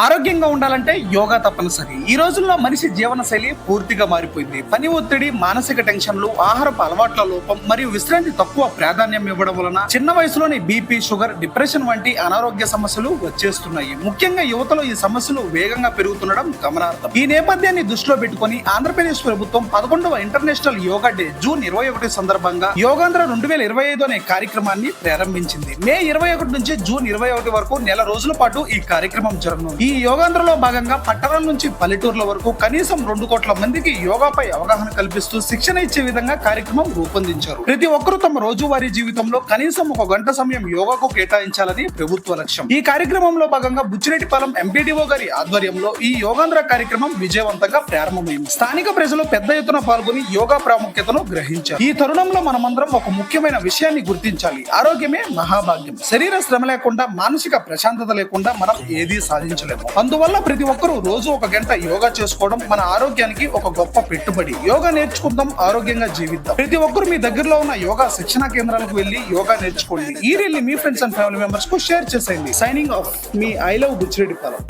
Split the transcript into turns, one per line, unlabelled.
ఆరోగ్యంగా ఉండాలంటే యోగా తప్పనిసరి. ఈ రోజుల్లో మనిషి జీవన శైలి పూర్తిగా మారిపోయింది. పని ఒత్తిడి, మానసిక టెన్షన్లు, ఆహారపు అలవాట్ల లోపం మరియు విశ్రాంతి తక్కువ ప్రాధాన్యం ఇవ్వడం వలన చిన్న వయసులోని బీపీ, షుగర్, డిప్రెషన్ వంటి అనారోగ్య సమస్యలు వచ్చేస్తున్నాయి. ముఖ్యంగా యువతలో ఈ సమస్యలు వేగంగా పెరుగుతుండడం గమనార్హం. ఈ నేపథ్యాన్ని దృష్టిలో పెట్టుకుని ఆంధ్రప్రదేశ్ ప్రభుత్వం 11వ ఇంటర్నేషనల్ యోగా డే జూన్ 21 సందర్భంగా యోగాంధ్ర 2025 అనే కార్యక్రమాన్ని ప్రారంభించింది. మే 21 నుంచి జూన్ 21 వరకు నెల రోజుల పాటు ఈ కార్యక్రమం జరగనుంది. ఈ యోగాంధ్రలో భాగంగా పట్టణాల నుంచి పల్లెటూర్ల వరకు కనీసం 2 కోట్ల మందికి యోగాపై అవగాహన కల్పిస్తూ శిక్షణ ఇచ్చే విధంగా కార్యక్రమం రూపొందించారు. ప్రతి ఒక్కరూ తమ రోజువారీ జీవితంలో కనీసం 1 గంట సమయం యోగాకు కేటాయించాలని ప్రభుత్వ లక్ష్యం. ఈ కార్యక్రమంలో భాగంగా బుచ్చిరెడ్డిపాలెం ఎంపీడీఓ గారి ఆధ్వర్యంలో ఈ యోగాంధ్ర కార్యక్రమం విజయవంతంగా ప్రారంభమైంది. స్థానిక ప్రజలు పెద్ద ఎత్తున పాల్గొని యోగా ప్రాముఖ్యతను గ్రహించారు. ఈ తరుణంలో మనమందరం ఒక ముఖ్యమైన విషయాన్ని గుర్తించాలి. ఆరోగ్యమే మహాభాగ్యం. శరీర శ్రమ లేకుండా, మానసిక ప్రశాంతత లేకుండా మనం ఏదీ సాధించలేము. అందువల్ల ప్రతి ఒక్కరూ రోజు 1 గంట యోగా చేసుకోవడం మన ఆరోగ్యానికి ఒక గొప్ప పెట్టుబడి. యోగా నేర్చుకుందాం, ఆరోగ్యంగా జీవిద్దాం. ప్రతి ఒక్కరు మీ దగ్గరలో ఉన్న యోగా శిక్షణ కేంద్రాలకు వెళ్లి యోగా నేర్చుకోండి. ఈ రీల్ మీ ఫ్రెండ్స్ అండ్ ఫ్యామిలీ మెంబర్స్ కు షేర్ చేసేయండి. సైనింగ్ ఆఫ్, మీ ఐ లవ్ బుచ్చిరెడ్డిపాలెం.